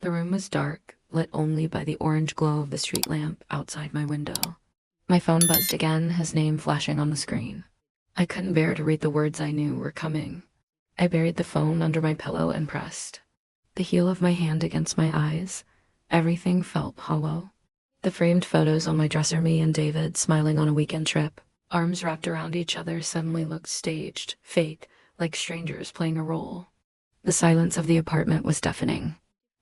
The room was dark, lit only by the orange glow of the street lamp outside my window. My phone buzzed again, his name flashing on the screen. I couldn't bear to read the words I knew were coming. I buried the phone under my pillow and pressed the heel of my hand against my eyes. Everything felt hollow. The framed photos on my dresser, me and David smiling on a weekend trip, arms wrapped around each other, suddenly looked staged, fake, like strangers playing a role. The silence of the apartment was deafening.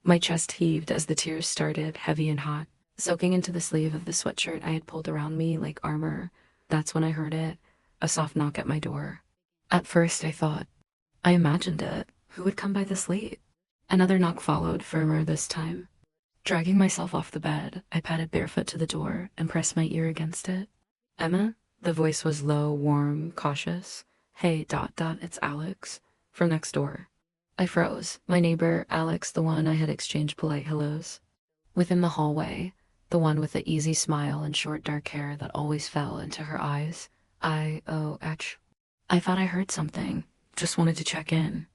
My chest heaved as the tears started, heavy and hot, soaking into the sleeve of the sweatshirt I had pulled around me like armor. That's when I heard it, a soft knock at my door. At first I thought, I imagined it. Who would come by this late? Another knock followed, firmer this time. Dragging myself off the bed, I padded barefoot to the door and pressed my ear against it. Emma? The voice was low, warm, cautious. Hey, it's Alex. From next door. I froze. My neighbor, Alex, the one I had exchanged polite hellos. Within the hallway, the one with the easy smile and short dark hair that always fell into her eyes. I thought I heard something. Just wanted to check in.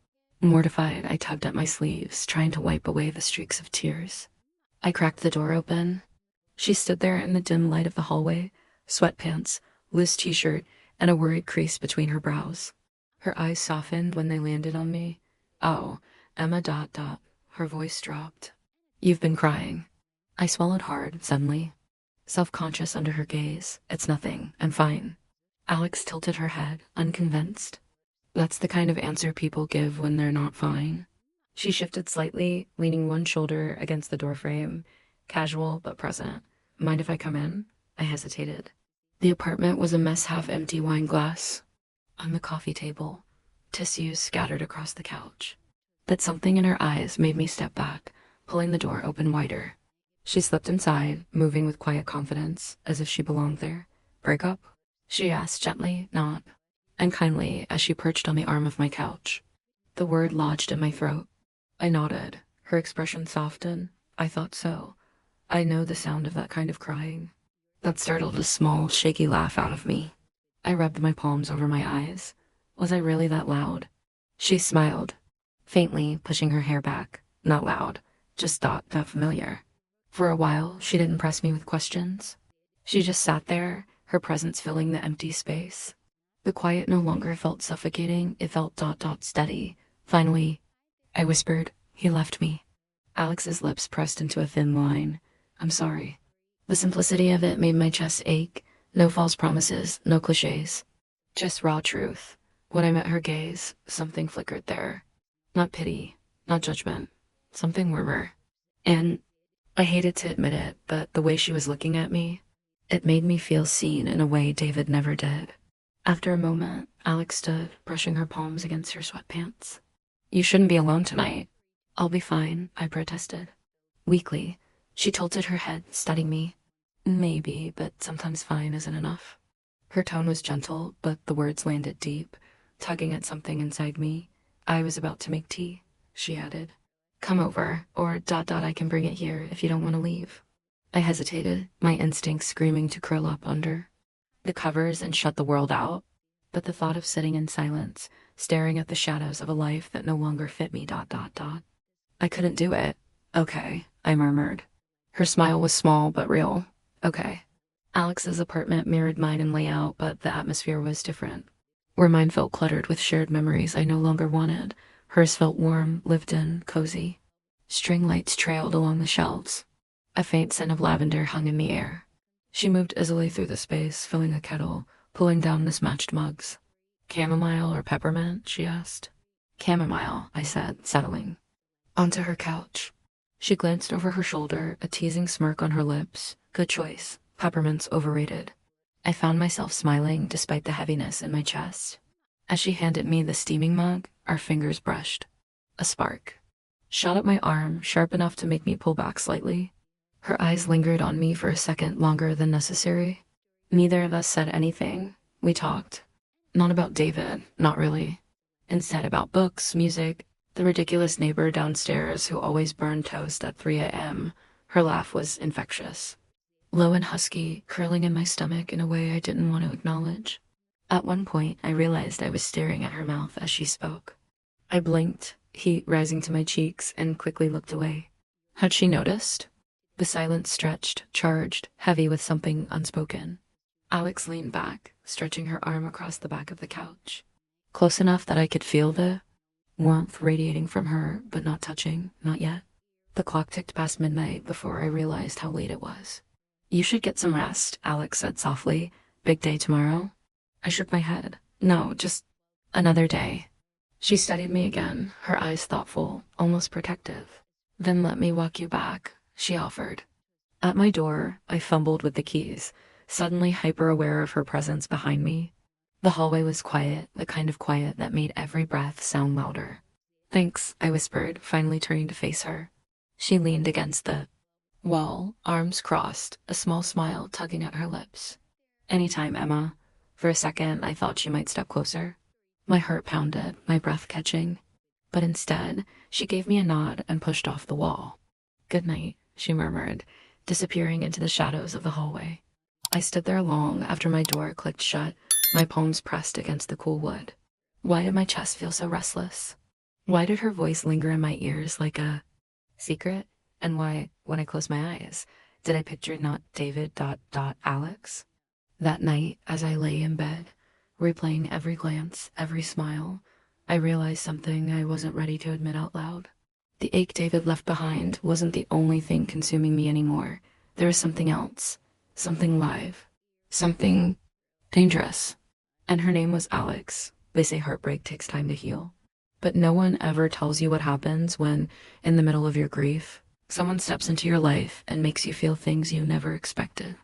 Mortified, I tugged at my sleeves, trying to wipe away the streaks of tears. I cracked the door open. She stood there in the dim light of the hallway, sweatpants, loose t-shirt, and a worried crease between her brows. Her eyes softened when they landed on me. Oh, Emma ... Her voice dropped. You've been crying. I swallowed hard, suddenly. Self-conscious under her gaze. It's nothing. I'm fine. Alex tilted her head, unconvinced. That's the kind of answer people give when they're not fine. She shifted slightly, leaning one shoulder against the doorframe. Casual, but present. Mind if I come in? I hesitated. The apartment was a mess, half-empty wine glass on the coffee table, tissues scattered across the couch. But something in her eyes made me step back, pulling the door open wider. She slipped inside, moving with quiet confidence, as if she belonged there. Breakup? She asked gently, not, and kindly, as she perched on the arm of my couch. The word lodged in my throat. I nodded. Her expression softened. I thought so. I know the sound of that kind of crying. That startled a small, shaky laugh out of me. I rubbed my palms over my eyes. Was I really that loud? She smiled, faintly, pushing her hair back. Not loud, just that familiar. For a while, she didn't press me with questions. She just sat there, her presence filling the empty space. The quiet no longer felt suffocating, it felt steady. Finally, I whispered, he left me. Alex's lips pressed into a thin line. I'm sorry. The simplicity of it made my chest ache. No false promises, no cliches. Just raw truth. When I met her gaze, something flickered there. Not pity, not judgment. Something warmer. And I hated to admit it, but the way she was looking at me, it made me feel seen in a way David never did. After a moment, Alex stood, brushing her palms against her sweatpants. You shouldn't be alone tonight. I'll be fine, I protested. Weakly, she tilted her head, studying me. Maybe, but sometimes fine isn't enough. Her tone was gentle, but the words landed deep, tugging at something inside me. I was about to make tea, she added. Come over, or ... I can bring it here if you don't want to leave. I hesitated, my instincts screaming to curl up under the covers and shut the world out. But the thought of sitting in silence, staring at the shadows of a life that no longer fit me ... I couldn't do it. Okay, I murmured. Her smile was small but real. Okay. Alex's apartment mirrored mine in layout, but the atmosphere was different. Where mine felt cluttered with shared memories I no longer wanted, hers felt warm, lived in, cozy. String lights trailed along the shelves. A faint scent of lavender hung in the air. She moved easily through the space, filling a kettle, pulling down mismatched mugs. Chamomile or peppermint? She asked. Chamomile, I said, settling onto her couch. She glanced over her shoulder, a teasing smirk on her lips. Good choice. Peppermint's overrated. I found myself smiling despite the heaviness in my chest. As she handed me the steaming mug, our fingers brushed. A spark shot up my arm, sharp enough to make me pull back slightly. Her eyes lingered on me for a second longer than necessary. Neither of us said anything. We talked. Not about David, not really. Instead about books, music, the ridiculous neighbor downstairs who always burned toast at 3 a.m. Her laugh was infectious. Low and husky, curling in my stomach in a way I didn't want to acknowledge. At one point, I realized I was staring at her mouth as she spoke. I blinked, heat rising to my cheeks, and quickly looked away. Had she noticed? The silence stretched, charged, heavy with something unspoken. Alex leaned back, stretching her arm across the back of the couch. Close enough that I could feel the warmth radiating from her, but not touching, not yet. The clock ticked past midnight before I realized how late it was. You should get some rest, Alex said softly. Big day tomorrow? I shook my head. No, just another day. She studied me again, her eyes thoughtful, almost protective. Then let me walk you back, she offered. At my door, I fumbled with the keys, suddenly hyper-aware of her presence behind me. The hallway was quiet, the kind of quiet that made every breath sound louder. Thanks, I whispered, finally turning to face her. She leaned against the wall, arms crossed, a small smile tugging at her lips. Anytime, Emma. For a second, I thought she might step closer. My heart pounded, my breath catching. But instead, she gave me a nod and pushed off the wall. Good night, she murmured, disappearing into the shadows of the hallway. I stood there long after my door clicked shut, my palms pressed against the cool wood. Why did my chest feel so restless? Why did her voice linger in my ears like a secret? And why, when I closed my eyes, did I picture not David Alex? That night, as I lay in bed, replaying every glance, every smile, I realized something I wasn't ready to admit out loud. The ache David left behind wasn't the only thing consuming me anymore. There was something else. Something live. Something dangerous. And her name was Alex. They say heartbreak takes time to heal. But no one ever tells you what happens when, in the middle of your grief, someone steps into your life and makes you feel things you never expected.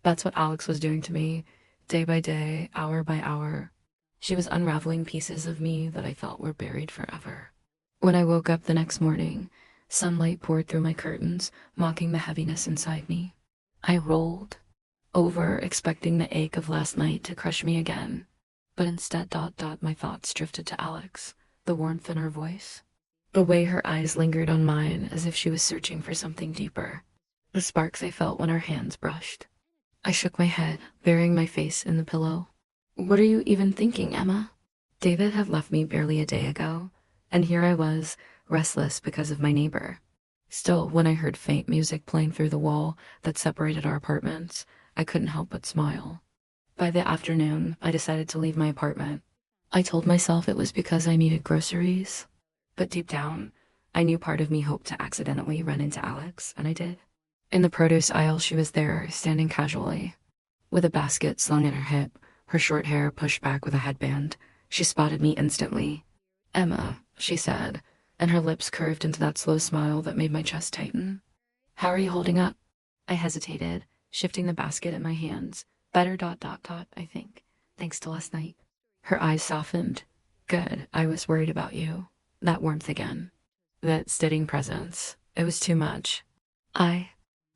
That's what Alex was doing to me, day by day, hour by hour. She was unraveling pieces of me that I thought were buried forever. When I woke up the next morning, sunlight poured through my curtains, mocking the heaviness inside me. I rolled over, expecting the ache of last night to crush me again. But instead, my thoughts drifted to Alex, the warmth in her voice, the way her eyes lingered on mine as if she was searching for something deeper, the sparks I felt when her hands brushed. I shook my head, burying my face in the pillow. What are you even thinking, Emma? David had left me barely a day ago, and here I was, restless because of my neighbor. Still, when I heard faint music playing through the wall that separated our apartments, I couldn't help but smile. By the afternoon, I decided to leave my apartment. I told myself it was because I needed groceries, but deep down, I knew part of me hoped to accidentally run into Alex, and I did. In the produce aisle, she was there, standing casually, with a basket slung at her hip, her short hair pushed back with a headband. She spotted me instantly. Emma, she said, and her lips curved into that slow smile that made my chest tighten. How are you holding up? I hesitated, shifting the basket in my hands. Better ... I think, thanks to last night. Her eyes softened. Good, I was worried about you. That warmth again. That steadying presence. It was too much. I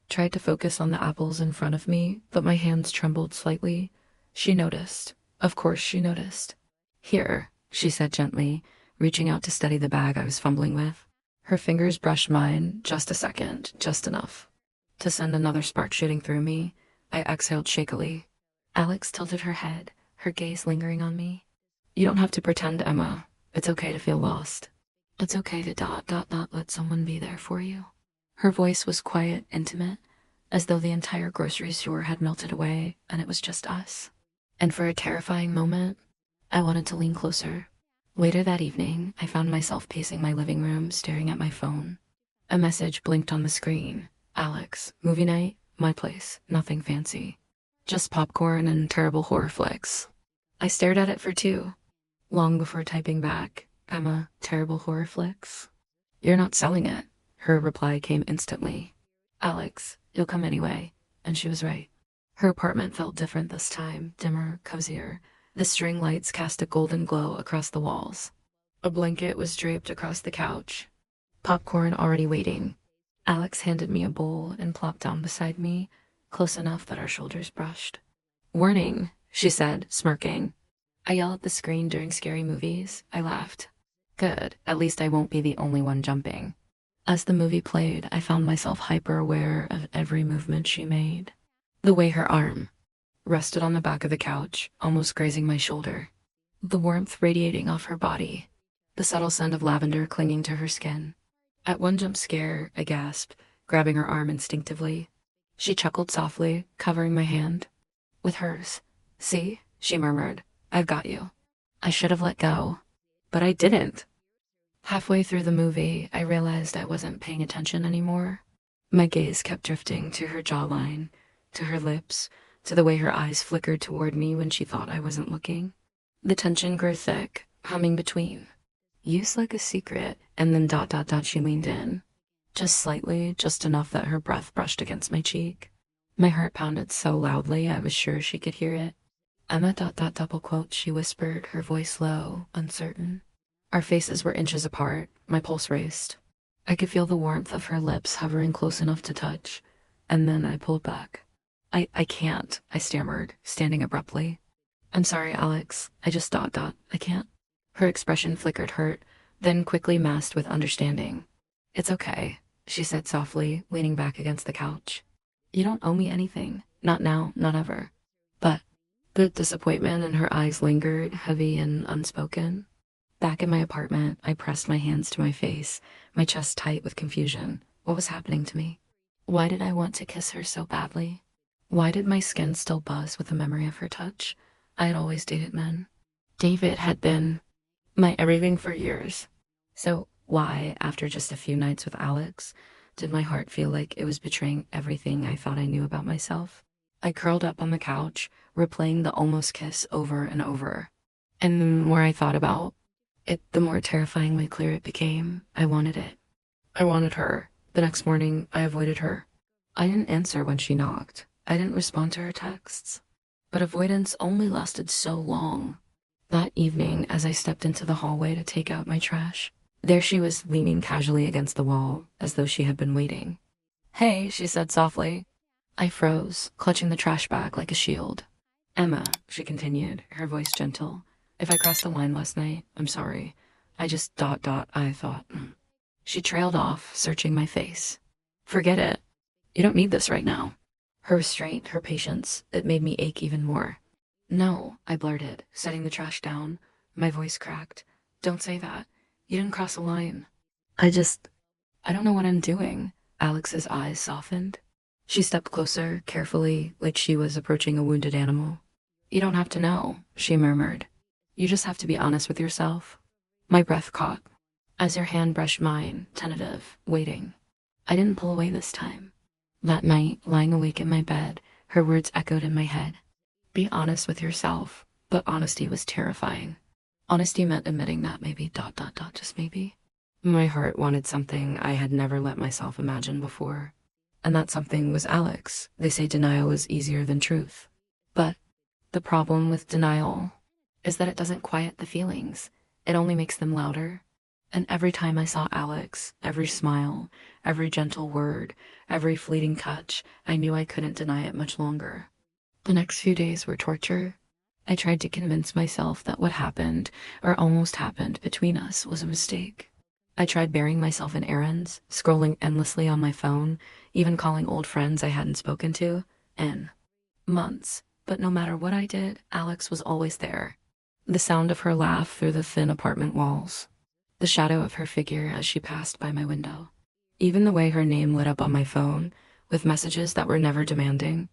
tried to focus on the apples in front of me, but my hands trembled slightly. She noticed. Of course she noticed. Here, she said gently, reaching out to steady the bag I was fumbling with. Her fingers brushed mine, just a second, just enough to send another spark shooting through me. I exhaled shakily. Alex tilted her head, her gaze lingering on me. You don't have to pretend, Emma. It's okay to feel lost. It's okay to let someone be there for you. Her voice was quiet, intimate, as though the entire grocery store had melted away and it was just us. And for a terrifying moment, I wanted to lean closer. Later that evening, I found myself pacing my living room, staring at my phone. A message blinked on the screen. Alex, movie night, my place, nothing fancy. Just popcorn and terrible horror flicks. I stared at it for 2, long before typing back, Emma, terrible horror flicks? You're not selling it. Her reply came instantly. Alex, you'll come anyway. And she was right. Her apartment felt different this time, dimmer, cozier. The string lights cast a golden glow across the walls. A blanket was draped across the couch. Popcorn already waiting. Alex handed me a bowl and plopped down beside me, close enough that our shoulders brushed. Warning, she said, smirking. I yell at the screen during scary movies. I laughed. Good, at least I won't be the only one jumping. As the movie played, I found myself hyper-aware of every movement she made. The way her arm rested on the back of the couch, almost grazing my shoulder. The warmth radiating off her body. The subtle scent of lavender clinging to her skin. At one jump scare, I gasped, grabbing her arm instinctively. She chuckled softly, covering my hand with hers. "See," she murmured, "I've got you." I should have let go, but I didn't. Halfway through the movie, I realized I wasn't paying attention anymore. My gaze kept drifting to her jawline, to her lips, to the way her eyes flickered toward me when she thought I wasn't looking. The tension grew thick, humming between. "Use like a secret," and then ... she leaned in. Just slightly, just enough that her breath brushed against my cheek. My heart pounded so loudly I was sure she could hear it. "Emma ... double quote," she whispered, her voice low, uncertain. Our faces were inches apart. My pulse raced. I could feel the warmth of her lips hovering close enough to touch, and then I pulled back. I can't," I stammered, standing abruptly. "I'm sorry, Alex. I just ... I can't." Her expression flickered hurt, then quickly masked with understanding. "It's okay," she said softly, leaning back against the couch. "You don't owe me anything. Not now, not ever." But the disappointment in her eyes lingered, heavy and unspoken. Back in my apartment, I pressed my hands to my face, my chest tight with confusion. What was happening to me? Why did I want to kiss her so badly? Why did my skin still buzz with the memory of her touch? I had always dated men. David had been my everything for years. So why, after just a few nights with Alex, did my heart feel like it was betraying everything I thought I knew about myself? I curled up on the couch, replaying the almost kiss over and over. And the more I thought about it, the more terrifyingly clear it became. I wanted it. I wanted her. The next morning, I avoided her. I didn't answer when she knocked. I didn't respond to her texts. But avoidance only lasted so long. That evening, as I stepped into the hallway to take out my trash, there she was leaning casually against the wall, as though she had been waiting. "Hey," she said softly. I froze, clutching the trash bag like a shield. "Emma," she continued, her voice gentle, "if I crossed the line last night, I'm sorry. I just ... I thought." She trailed off, searching my face. "Forget it. You don't need this right now." Her restraint, her patience, it made me ache even more. "No," I blurted, setting the trash down. My voice cracked. "Don't say that. You didn't cross a line. I don't know what I'm doing." Alex's eyes softened. She stepped closer, carefully, like she was approaching a wounded animal. "You don't have to know," she murmured. "You just have to be honest with yourself." My breath caught as her hand brushed mine, tentative, waiting. I didn't pull away this time. That night, lying awake in my bed, her words echoed in my head. "Be honest with yourself." But honesty was terrifying. Honesty meant admitting that maybe ... just maybe. My heart wanted something I had never let myself imagine before. And that something was Alex. They say denial is easier than truth. But the problem with denial is that it doesn't quiet the feelings. It only makes them louder. And every time I saw Alex, every smile, every gentle word, every fleeting touch, I knew I couldn't deny it much longer. The next few days were torture. I tried to convince myself that what happened, or almost happened, between us was a mistake. I tried burying myself in errands, scrolling endlessly on my phone, even calling old friends I hadn't spoken to in months. But no matter what I did, Alex was always there. The sound of her laugh through the thin apartment walls. The shadow of her figure as she passed by my window. Even the way her name lit up on my phone, with messages that were never demanding.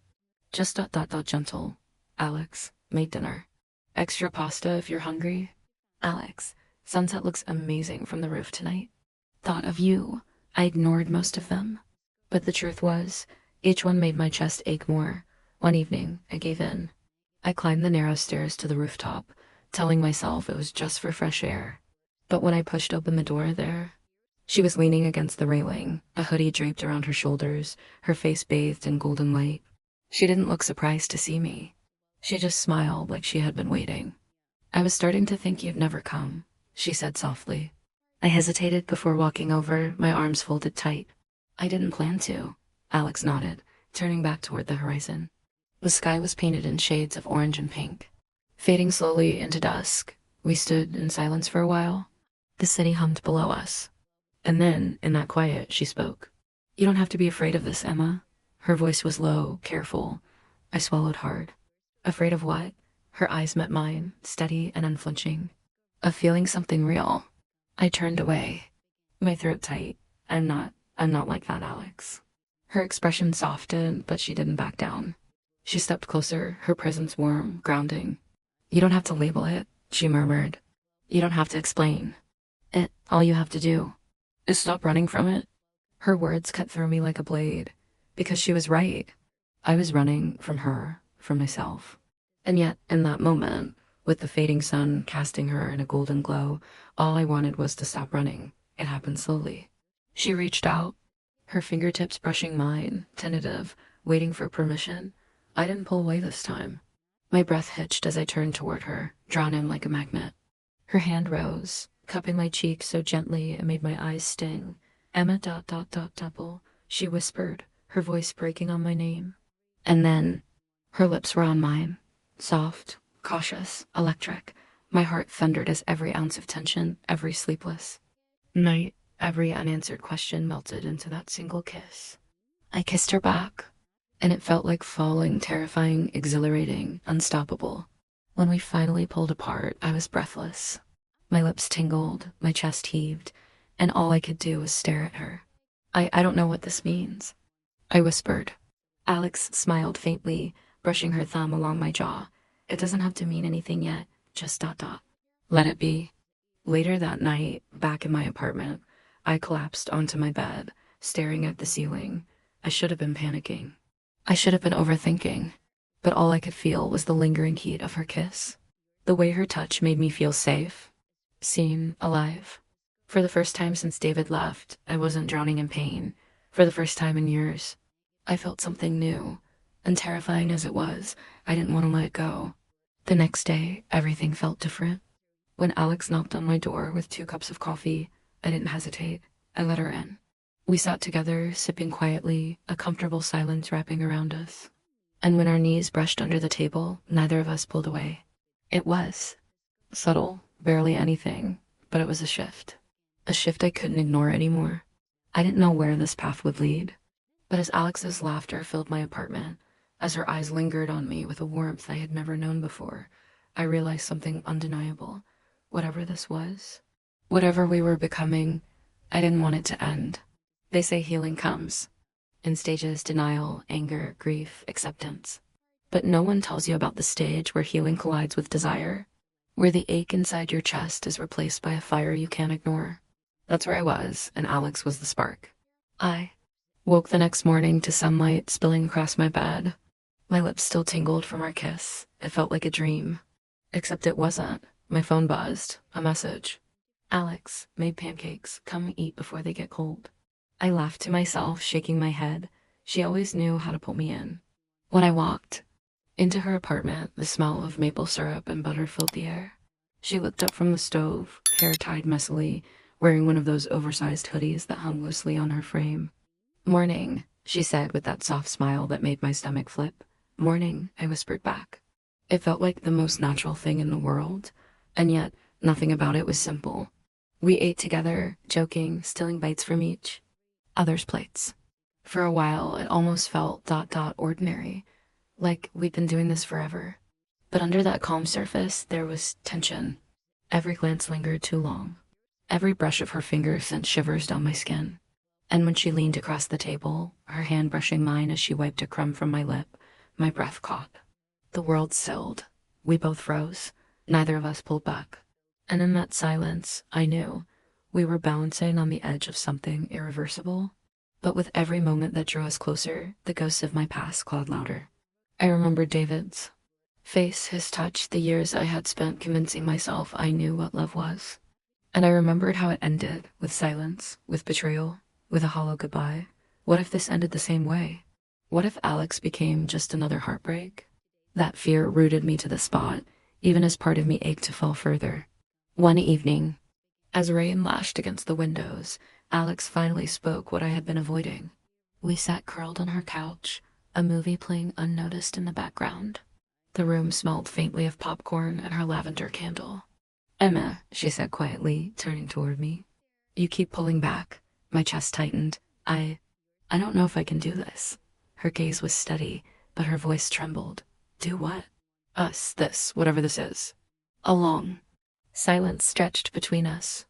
Just ... gentle. "Alex, made dinner. Extra pasta if you're hungry. Alex, sunset looks amazing from the roof tonight." Thought of you. I ignored most of them. But the truth was, each one made my chest ache more. One evening, I gave in. I climbed the narrow stairs to the rooftop, telling myself it was just for fresh air. But when I pushed open the door there, she was leaning against the railing, a hoodie draped around her shoulders, her face bathed in golden light. She didn't look surprised to see me. She just smiled like she had been waiting. "I was starting to think you'd never come," she said softly. I hesitated before walking over, my arms folded tight. "I didn't plan to." Alex nodded, turning back toward the horizon. The sky was painted in shades of orange and pink. Fading slowly into dusk, we stood in silence for a while. The city hummed below us. And then, in that quiet, she spoke. "You don't have to be afraid of this, Emma." Her voice was low, careful. I swallowed hard. Afraid of what? Her eyes met mine, steady and unflinching. Of feeling something real. I turned away, my throat tight. I I'm not like that, Alex. Her expression softened, but she didn't back down. She stepped closer, her presence warm, grounding. You don't have to label it, she murmured. You don't have to explain. All you have to do is stop running from it. Her words cut through me like a blade, because she was right. I was running from her, from myself. And yet, in that moment, with the fading sun casting her in a golden glow, all I wanted was to stop running. It happened slowly. She reached out, her fingertips brushing mine, tentative, waiting for permission. I didn't pull away this time. My breath hitched as I turned toward her, drawn in like a magnet. Her hand rose, cupping my cheek so gently it made my eyes sting. Emma ... double, she whispered, her voice breaking on my name. And then, her lips were on mine, soft, cautious, electric. My heart thundered as every ounce of tension, every sleepless night, every unanswered question melted into that single kiss. I kissed her back, and it felt like falling, terrifying, exhilarating, unstoppable. When we finally pulled apart, I was breathless. My lips tingled, my chest heaved, and all I could do was stare at her. I don't know what this means, I whispered. Alex smiled faintly, brushing her thumb along my jaw. It doesn't have to mean anything yet, just ... Let it be. Later that night, back in my apartment, I collapsed onto my bed, staring at the ceiling. I should have been panicking. I should have been overthinking. But all I could feel was the lingering heat of her kiss. The way her touch made me feel safe, seen, alive. For the first time since David left, I wasn't drowning in pain. For the first time in years, I felt something new, and terrifying as it was, I didn't want to let it go. The next day, everything felt different. When Alex knocked on my door with 2 cups of coffee, I didn't hesitate. I let her in. We sat together, sipping quietly, a comfortable silence wrapping around us. And when our knees brushed under the table, neither of us pulled away. It was subtle, barely anything, but it was a shift. A shift I couldn't ignore anymore. I didn't know where this path would lead. But as Alex's laughter filled my apartment, as her eyes lingered on me with a warmth I had never known before, I realized something undeniable. Whatever this was, whatever we were becoming, I didn't want it to end. They say healing comes in stages: denial, anger, grief, acceptance. But no one tells you about the stage where healing collides with desire, where the ache inside your chest is replaced by a fire you can't ignore. That's where I was, and Alex was the spark. I woke the next morning to sunlight spilling across my bed. My lips still tingled from our kiss. It felt like a dream. Except it wasn't. My phone buzzed. A message. Alex made pancakes. Come eat before they get cold. I laughed to myself, shaking my head. She always knew how to pull me in. When I walked into her apartment, the smell of maple syrup and butter filled the air. She looked up from the stove, hair tied messily, wearing one of those oversized hoodies that hung loosely on her frame. Morning, she said with that soft smile that made my stomach flip. Morning, I whispered back. It felt like the most natural thing in the world, and yet nothing about it was simple. We ate together, joking, stealing bites from each other's plates. For a while, it almost felt ... ordinary, like we'd been doing this forever. But under that calm surface, there was tension. Every glance lingered too long. Every brush of her fingers sent shivers down my skin. And when she leaned across the table, her hand brushing mine as she wiped a crumb from my lip, my breath caught. The world stilled. We both froze. Neither of us pulled back. And in that silence, I knew we were balancing on the edge of something irreversible. But with every moment that drew us closer, the ghosts of my past clawed louder. I remembered David's face, his touch, the years I had spent convincing myself I knew what love was. And I remembered how it ended, with silence, with betrayal, with a hollow goodbye. What if this ended the same way? What if Alex became just another heartbreak? That fear rooted me to the spot, even as part of me ached to fall further. One evening, as rain lashed against the windows, Alex finally spoke what I had been avoiding. We sat curled on her couch, a movie playing unnoticed in the background. The room smelled faintly of popcorn and her lavender candle. Emma, she said quietly, turning toward me. You keep pulling back. My chest tightened. I don't know if I can do this. Her gaze was steady, but her voice trembled. Do what? Us, this, whatever this is. A long silence stretched between us.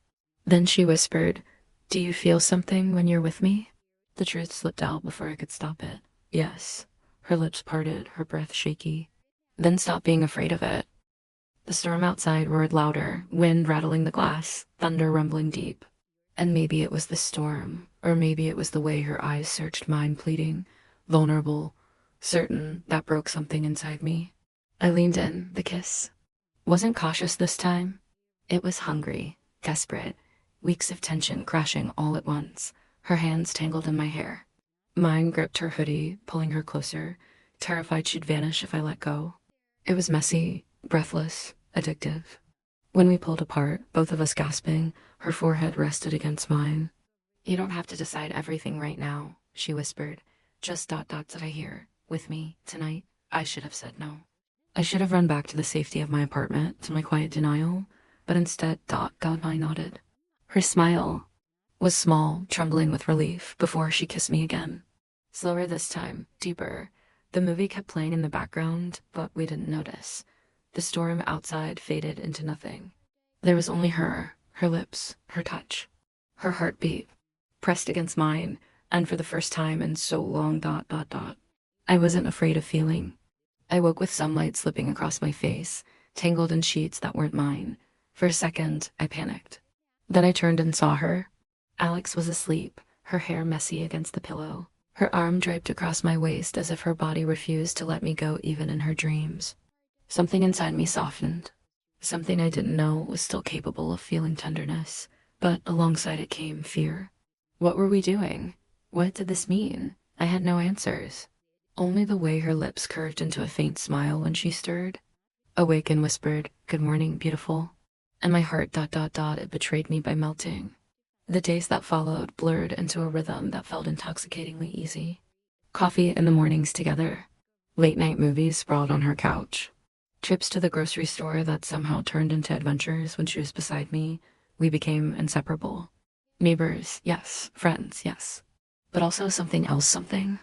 Then she whispered, Do you feel something when you're with me? The truth slipped out before I could stop it. Yes. Her lips parted, her breath shaky. Then stopped being afraid of it. The storm outside roared louder, wind rattling the glass, thunder rumbling deep. And maybe it was the storm, or maybe it was the way her eyes searched mine, pleading, vulnerable, certain that broke something inside me. I leaned in, the kiss. Wasn't cautious this time. It was hungry, desperate, weeks of tension crashing all at once, her hands tangled in my hair. Mine gripped her hoodie, pulling her closer, terrified she'd vanish if I let go. It was messy, breathless, addictive. When we pulled apart, both of us gasping, her forehead rested against mine. "You don't have to decide everything right now," she whispered. "Just did I hear, with me, tonight?" I should have said no. I should have run back to the safety of my apartment, to my quiet denial, but instead, I nodded. Her smile was small, trembling with relief, before she kissed me again. Slower this time, deeper. The movie kept playing in the background, but we didn't notice. The storm outside faded into nothing. There was only her lips, her touch, her heartbeat, pressed against mine, and for the first time in so long, I wasn't afraid of feeling. I woke with sunlight slipping across my face, tangled in sheets that weren't mine. For a second, I panicked. Then I turned and saw her. Alex was asleep, her hair messy against the pillow, her arm draped across my waist as if her body refused to let me go even in her dreams. Something inside me softened. Something I didn't know was still capable of feeling tenderness, but alongside it came fear. What were we doing? What did this mean? I had no answers. Only the way her lips curved into a faint smile when she stirred. Awake and whispered, "Good morning, beautiful." And my heart, it betrayed me by melting. The days that followed blurred into a rhythm that felt intoxicatingly easy. Coffee in the mornings together. Late night movies sprawled on her couch. Trips to the grocery store that somehow turned into adventures when she was beside me. We became inseparable. Neighbors, yes. Friends, yes. But also something else, something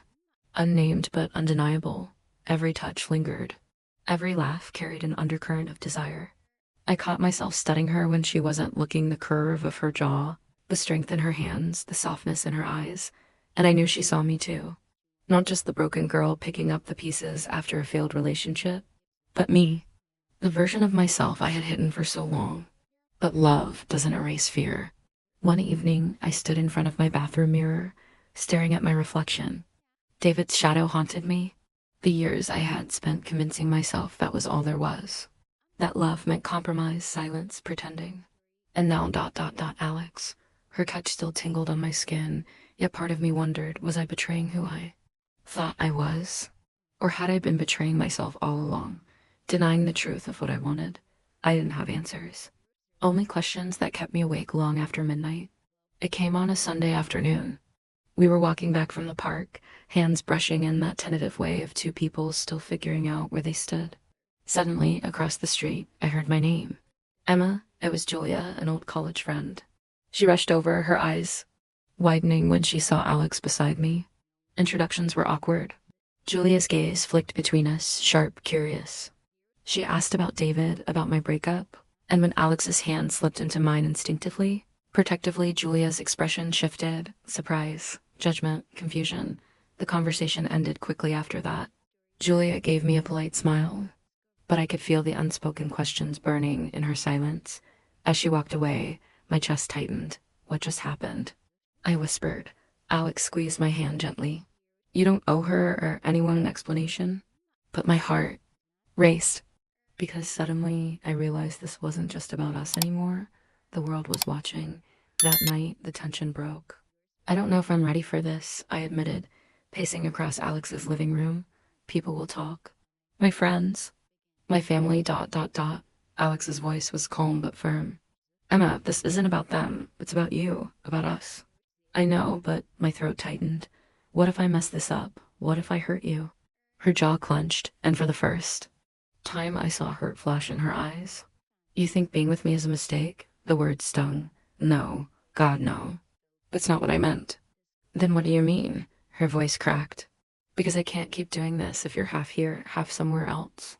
unnamed but undeniable. Every touch lingered. Every laugh carried an undercurrent of desire. I caught myself studying her when she wasn't looking, the curve of her jaw, the strength in her hands, the softness in her eyes, and I knew she saw me too. Not just the broken girl picking up the pieces after a failed relationship, but me, the version of myself I had hidden for so long. But love doesn't erase fear. One evening, I stood in front of my bathroom mirror, staring at my reflection. David's shadow haunted me. The years I had spent convincing myself that was all there was. That love meant compromise, silence, pretending. And now, Alex. Her touch still tingled on my skin, yet part of me wondered, was I betraying who I thought I was? Or had I been betraying myself all along, denying the truth of what I wanted? I didn't have answers. Only questions that kept me awake long after midnight. It came on a Sunday afternoon. We were walking back from the park, hands brushing in that tentative way of two people still figuring out where they stood. Suddenly, across the street, I heard my name. Emma. It was Julia, an old college friend. She rushed over, her eyes widening when she saw Alex beside me. Introductions were awkward. Julia's gaze flicked between us, sharp, curious. She asked about David, about my breakup, and when Alex's hand slipped into mine instinctively, protectively, Julia's expression shifted, surprise, judgment, confusion. The conversation ended quickly after that. Julia gave me a polite smile, but I could feel the unspoken questions burning in her silence. As she walked away, my chest tightened. What just happened? I whispered. Alex squeezed my hand gently. You don't owe her or anyone an explanation. But my heart raced, because suddenly I realized this wasn't just about us anymore. The world was watching. That night, the tension broke. I don't know if I'm ready for this, I admitted, pacing across Alex's living room. People will talk. My friends. My family, Alex's voice was calm but firm. Emma, this isn't about them. It's about you, about us. I know, but my throat tightened. What if I mess this up? What if I hurt you? Her jaw clenched, and for the first time I saw hurt flash in her eyes. You think being with me is a mistake? The word stung. No. God, no. That's not what I meant. Then what do you mean? Her voice cracked. Because I can't keep doing this if you're half here, half somewhere else.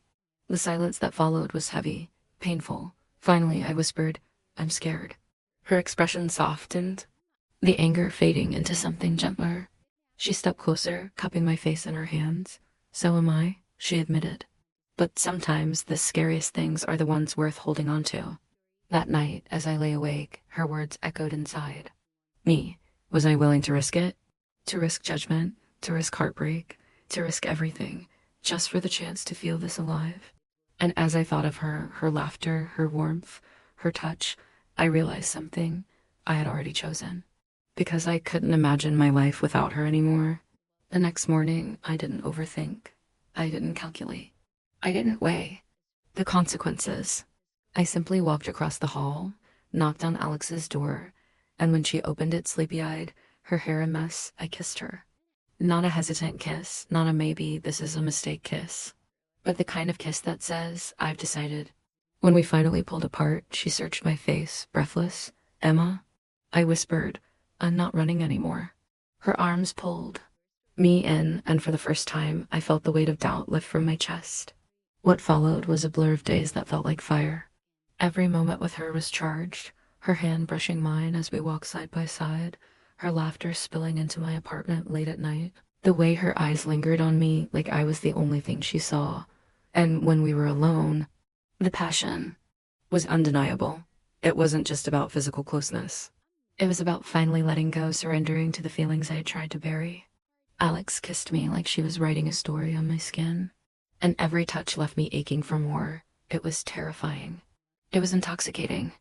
The silence that followed was heavy, painful. Finally, I whispered, I'm scared. Her expression softened, the anger fading into something gentler. She stepped closer, cupping my face in her hands. So am I, she admitted. But sometimes the scariest things are the ones worth holding on to. That night, as I lay awake, her words echoed inside. Me, was I willing to risk it? To risk judgment, to risk heartbreak, to risk everything, just for the chance to feel this alive. And as I thought of her, her laughter, her warmth, her touch, I realized something I had already chosen. Because I couldn't imagine my life without her anymore. The next morning, I didn't overthink. I didn't calculate. I didn't weigh the consequences. I simply walked across the hall, knocked on Alex's door, and when she opened it sleepy-eyed, her hair a mess, I kissed her. Not a hesitant kiss, not a maybe this is a mistake kiss, but the kind of kiss that says, I've decided. When we finally pulled apart, she searched my face, breathless. Emma? I whispered, I'm not running anymore. Her arms pulled me in, and for the first time, I felt the weight of doubt lift from my chest. What followed was a blur of days that felt like fire. Every moment with her was charged, her hand brushing mine as we walked side by side, her laughter spilling into my apartment late at night, the way her eyes lingered on me like I was the only thing she saw. And when we were alone, the passion was undeniable. It wasn't just about physical closeness. It was about finally letting go, surrendering to the feelings I had tried to bury. Alex kissed me like she was writing a story on my skin, and every touch left me aching for more. It was terrifying. It was intoxicating.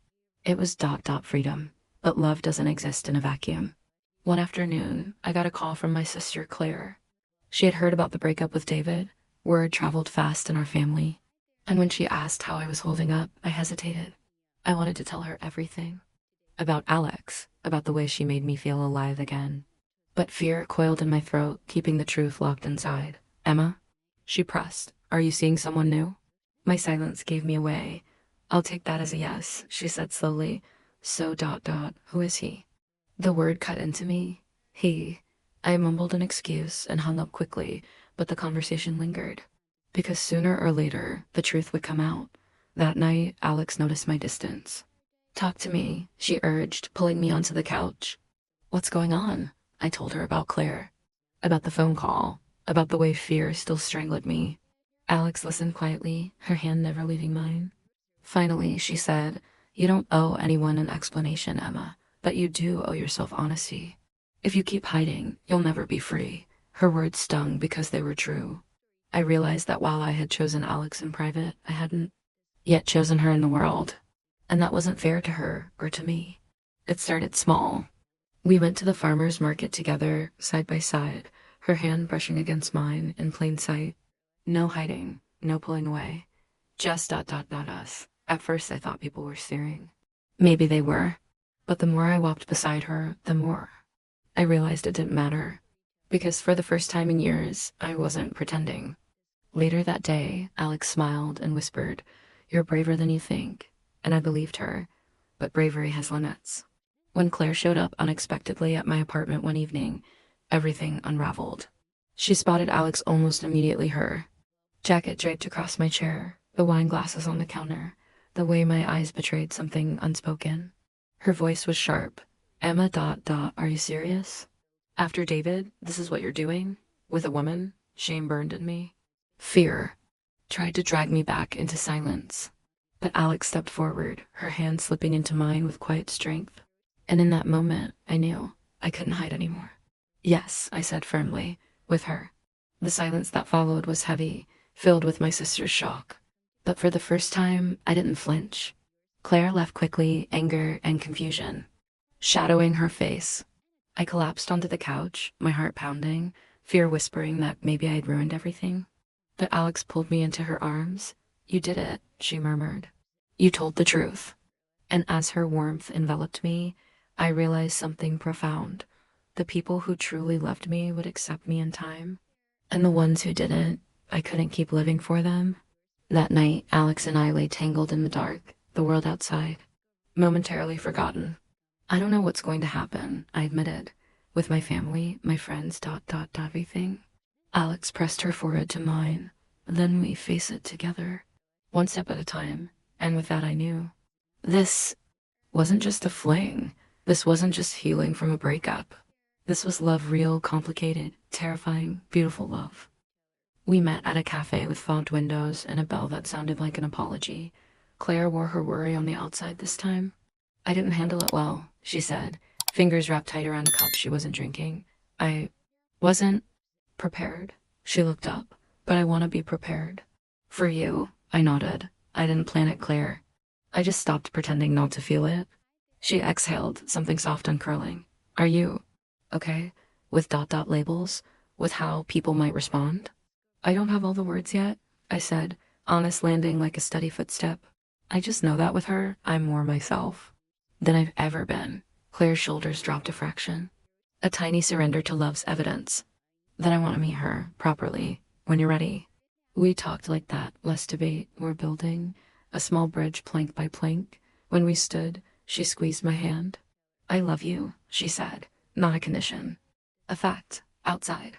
It was freedom. But love doesn't exist in a vacuum. One afternoon, I got a call from my sister, Claire. She had heard about the breakup with David. Word traveled fast in our family. And when she asked how I was holding up, I hesitated. I wanted to tell her everything. About Alex, about the way she made me feel alive again. But fear coiled in my throat, keeping the truth locked inside. Emma? She pressed. Are you seeing someone new? My silence gave me away. I'll take that as a yes, she said slowly. So who is he? The word cut into me. He. I mumbled an excuse and hung up quickly, but the conversation lingered. Because sooner or later, the truth would come out. That night, Alex noticed my distance. Talk to me, she urged, pulling me onto the couch. What's going on? I told her about Claire. About the phone call. About the way fear still strangled me. Alex listened quietly, her hand never leaving mine. Finally, she said, You don't owe anyone an explanation, Emma, but you do owe yourself honesty. If you keep hiding, you'll never be free. Her words stung because they were true. I realized that while I had chosen Alex in private, I hadn't yet chosen her in the world. And that wasn't fair to her or to me. It started small. We went to the farmer's market together, side by side, her hand brushing against mine in plain sight. No hiding, no pulling away. Just us. At first I thought people were staring. Maybe they were. But the more I walked beside her, the more I realized it didn't matter. Because for the first time in years, I wasn't pretending. Later that day, Alex smiled and whispered, You're braver than you think. And I believed her. But bravery has limits. When Claire showed up unexpectedly at my apartment one evening, everything unraveled. She spotted Alex almost immediately her. Jacket draped across my chair, the wine glasses on the counter, the way my eyes betrayed something unspoken. Her voice was sharp. Emma, are you serious? After David, this is what you're doing? With a woman? Shame burned in me. Fear tried to drag me back into silence. But Alex stepped forward, her hand slipping into mine with quiet strength. And in that moment, I knew I couldn't hide anymore. Yes, I said firmly, with her. The silence that followed was heavy, filled with my sister's shock. But for the first time, I didn't flinch. Claire left quickly, anger and confusion shadowing her face. I collapsed onto the couch, my heart pounding, fear whispering that maybe I had ruined everything. But Alex pulled me into her arms. You did it, she murmured. You told the truth. And as her warmth enveloped me, I realized something profound. The people who truly loved me would accept me in time. And the ones who didn't, I couldn't keep living for them. That night, Alex and I lay tangled in the dark, the world outside, momentarily forgotten. I don't know what's going to happen, I admitted. With my family, my friends, everything. Alex pressed her forehead to mine. Then we face it together, one step at a time. And with that I knew. This wasn't just a fling. This wasn't just healing from a breakup. This was love, real, complicated, terrifying, beautiful love. We met at a cafe with fogged windows and a bell that sounded like an apology. Claire wore her worry on the outside this time. I didn't handle it well, she said, fingers wrapped tight around a cup she wasn't drinking. I wasn't prepared. She looked up. But I want to be prepared. For you, I nodded. I didn't plan it, Claire. I just stopped pretending not to feel it. She exhaled, something soft uncurling. Are you okay with dot labels? With how people might respond? I don't have all the words yet, I said, honest landing like a steady footstep. I just know that with her, I'm more myself than I've ever been. Claire's shoulders dropped a fraction. A tiny surrender to love's evidence. Then I want to meet her, properly, when you're ready. We talked like that, less debate, more building, a small bridge plank by plank. When we stood, she squeezed my hand. I love you, she said, not a condition. A fact, outside.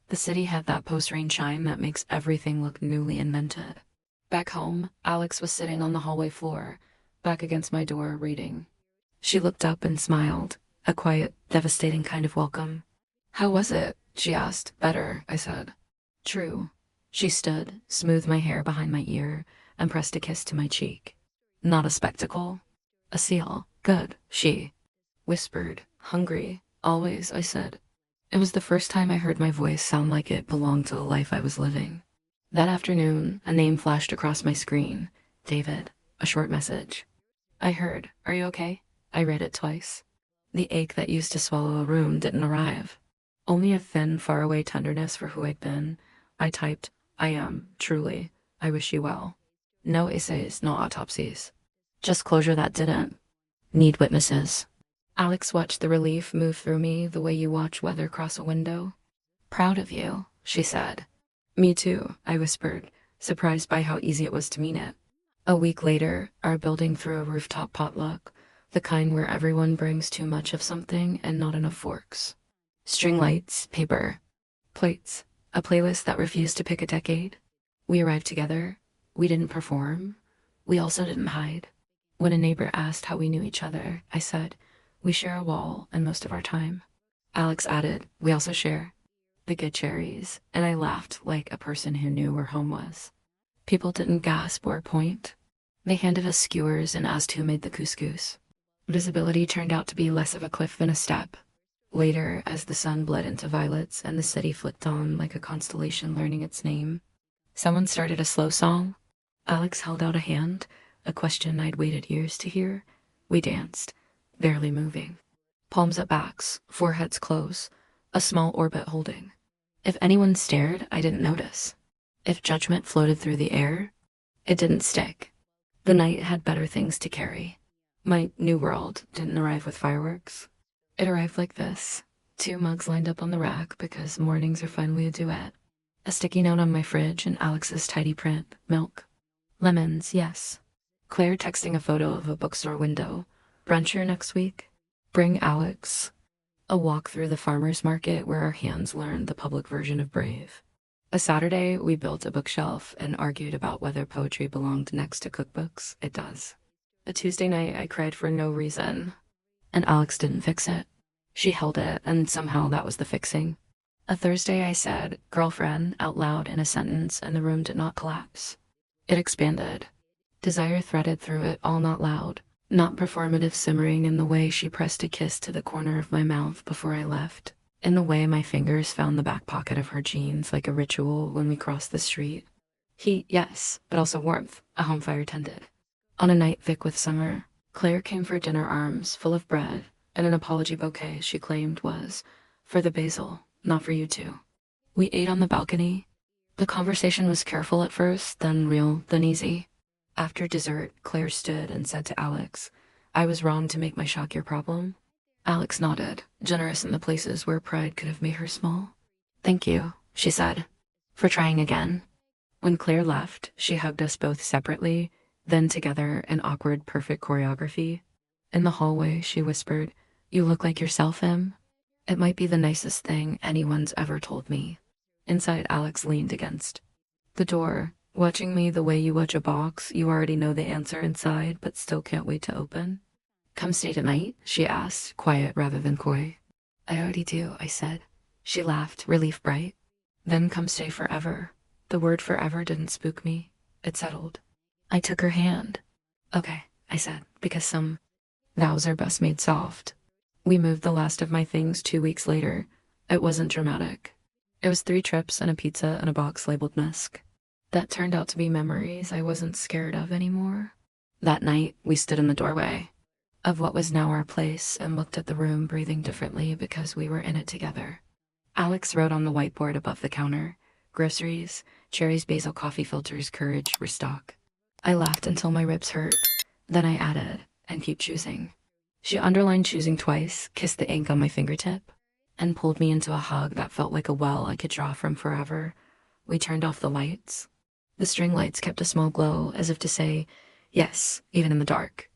The city had that post-rain shine that makes everything look newly invented. Back home, Alex was sitting on the hallway floor, back against my door, reading. She looked up and smiled, a quiet, devastating kind of welcome. How was it? She asked. Better, I said. True. She stood, smoothed my hair behind my ear, and pressed a kiss to my cheek. Not a spectacle. A seal. Good, she whispered. Hungry. Always, I said. It was the first time I heard my voice sound like it belonged to the life I was living. That afternoon, a name flashed across my screen. David. A short message. I heard. Are you okay? I read it twice. The ache that used to swallow a room didn't arrive. Only a thin, faraway tenderness for who I'd been. I typed, I am, truly. I wish you well. No essays, no autopsies. Just closure that didn't need witnesses. Alex watched the relief move through me the way you watch weather cross a window. Proud of you, she said. Me too, I whispered, surprised by how easy it was to mean it. A week later, our building threw a rooftop potluck, the kind where everyone brings too much of something and not enough forks. String lights, paper, plates, a playlist that refused to pick a decade. We arrived together. We didn't perform. We also didn't hide. When a neighbor asked how we knew each other, I said, we share a wall and most of our time. Alex added, we also share the good cherries, and I laughed like a person who knew where home was. People didn't gasp or point. They handed us skewers and asked who made the couscous. Visibility turned out to be less of a cliff than a step. Later, as the sun bled into violets and the city flicked on like a constellation learning its name, someone started a slow song. Alex held out a hand, a question I'd waited years to hear. We danced, barely moving. Palms at backs, foreheads close, a small orbit holding. If anyone stared, I didn't notice. If judgment floated through the air, it didn't stick. The night had better things to carry. My new world didn't arrive with fireworks. It arrived like this. 2 mugs lined up on the rack because mornings are finally a duet. A sticky note on my fridge and Alex's tidy print. Milk. Lemons, yes. Claire texting a photo of a bookstore window. Brunch here next week? Bring Alex. A walk through the farmer's market where our hands learned the public version of Brave. A Saturday, we built a bookshelf and argued about whether poetry belonged next to cookbooks. It does. A Tuesday night, I cried for no reason. And Alex didn't fix it. She held it, and somehow that was the fixing. A Thursday, I said, girlfriend, out loud in a sentence, and the room did not collapse. It expanded. Desire threaded through it, all not loud, not performative simmering in the way she pressed a kiss to the corner of my mouth before I left, in the way my fingers found the back pocket of her jeans like a ritual when we crossed the street. Heat, yes, but also warmth, a home fire tended. On a night thick with summer, Claire came for dinner, arms full of bread, and an apology bouquet she claimed was for the basil, not for you two. We ate on the balcony. The conversation was careful at first, then real, then easy. After dessert, Claire stood and said to Alex, I was wrong to make my shock your problem. Alex nodded, generous in the places where pride could have made her small. Thank you, she said, for trying again. When Claire left, she hugged us both separately, then together in awkward, perfect choreography. In the hallway, she whispered, You look like yourself, Em. It might be the nicest thing anyone's ever told me. Inside, Alex leaned against the door, watching me the way you watch a box you already know the answer inside but still can't wait to open. Come stay tonight? She asked, quiet rather than coy. I already do, I said. She laughed, relief bright. Then come stay forever. The word forever didn't spook me. It settled. I took her hand. Okay, I said, because some vows are best made soft. We moved the last of my things 2 weeks later. It wasn't dramatic. It was 3 trips and a pizza and a box labeled Musk. That turned out to be memories I wasn't scared of anymore. That night, we stood in the doorway of what was now our place and looked at the room, breathing differently because we were in it together. Alex wrote on the whiteboard above the counter, groceries, cherries, basil, coffee filters, courage, restock. I laughed until my ribs hurt. Then I added, and keep choosing. She underlined choosing twice, kissed the ink on my fingertip, and pulled me into a hug that felt like a well I could draw from forever. We turned off the lights. The string lights kept a small glow, as if to say, yes, even in the dark.